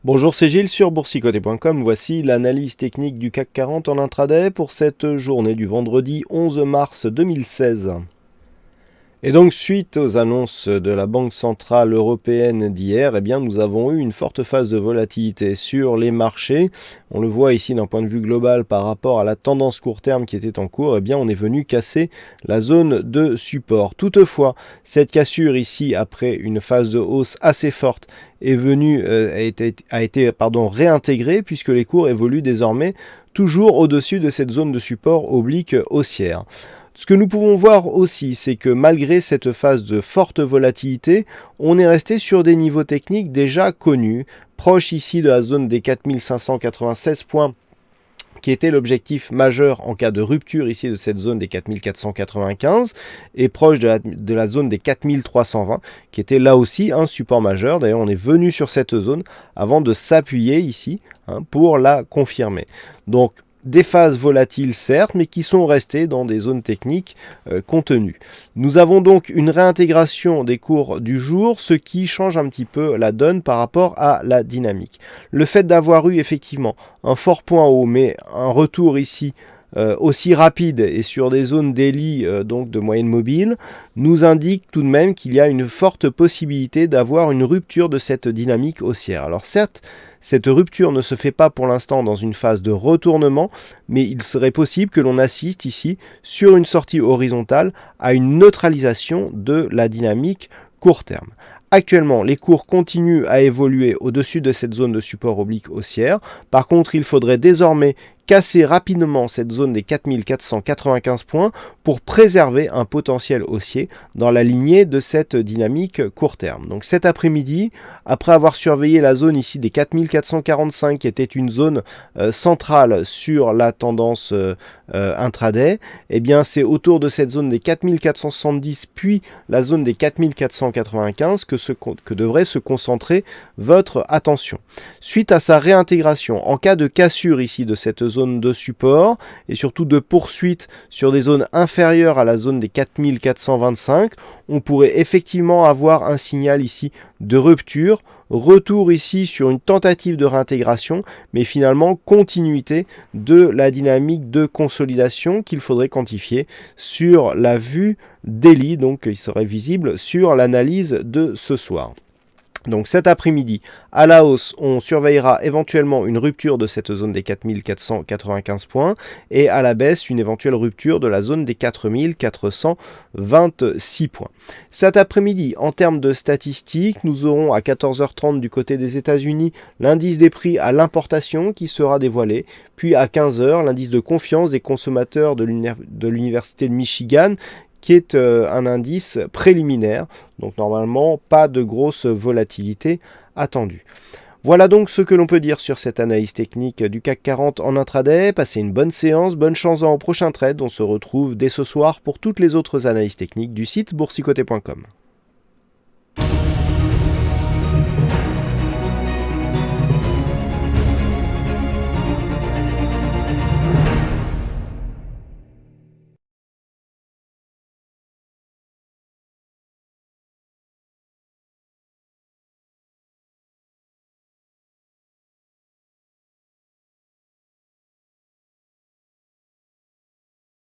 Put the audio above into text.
Bonjour, c'est Gilles sur boursicoté.com. Voici l'analyse technique du CAC 40 en intraday pour cette journée du vendredi 11 mars 2016. Et donc, suite aux annonces de la Banque centrale européenne d'hier, nous avons eu une forte phase de volatilité sur les marchés. On le voit ici d'un point de vue global par rapport à la tendance court terme qui était en cours. On est venu casser la zone de support. Toutefois, cette cassure ici, après une phase de hausse assez forte, a été réintégrée puisque les cours évoluent désormais toujours au-dessus de cette zone de support oblique haussière. Ce que nous pouvons voir aussi, c'est que malgré cette phase de forte volatilité, on est resté sur des niveaux techniques déjà connus, proches ici de la zone des 4596 points, qui était l'objectif majeur en cas de rupture ici de cette zone des 4495 et proche de la zone des 4320 qui était là aussi un support majeur. D'ailleurs, on est venu sur cette zone avant de s'appuyer ici pour la confirmer. Donc, des phases volatiles certes, mais qui sont restées dans des zones techniques contenues. Nous avons donc une réintégration des cours du jour, ce qui change un petit peu la donne par rapport à la dynamique. Le fait d'avoir eu effectivement un fort point haut, mais un retour ici aussi rapide et sur des zones daily donc de moyenne mobile, nous indique tout de même qu'il y a une forte possibilité d'avoir une rupture de cette dynamique haussière. Alors certes, cette rupture ne se fait pas pour l'instant dans une phase de retournement, mais il serait possible que l'on assiste ici sur une sortie horizontale à une neutralisation de la dynamique court terme. Actuellement, les cours continuent à évoluer au-dessus de cette zone de support oblique haussière. Par contre, il faudrait désormais casser rapidement cette zone des 4495 points pour préserver un potentiel haussier dans la lignée de cette dynamique court terme. Donc cet après-midi, après avoir surveillé la zone ici des 4445 qui était une zone centrale sur la tendance intraday, c'est autour de cette zone des 4470 puis la zone des 4495 que devrait se concentrer votre attention. Suite à sa réintégration, en cas de cassure ici de cette zone de support et surtout de poursuite sur des zones inférieures à la zone des 4425, on pourrait effectivement avoir un signal ici de rupture, retour ici sur une tentative de réintégration, mais finalement continuité de la dynamique de consolidation qu'il faudrait quantifier sur la vue daily, donc il serait visible sur l'analyse de ce soir. Donc cet après-midi, à la hausse, on surveillera éventuellement une rupture de cette zone des 4495 points et à la baisse, une éventuelle rupture de la zone des 4426 points. Cet après-midi, en termes de statistiques, nous aurons à 14h30 du côté des États-Unis l'indice des prix à l'importation qui sera dévoilé, puis à 15h, l'indice de confiance des consommateurs de l'Université de Michigan qui est un indice préliminaire, donc normalement pas de grosse volatilité attendue. Voilà donc ce que l'on peut dire sur cette analyse technique du CAC 40 en intraday. Passez une bonne séance, bonne chance au prochain trade. On se retrouve dès ce soir pour toutes les autres analyses techniques du site boursicoté.com.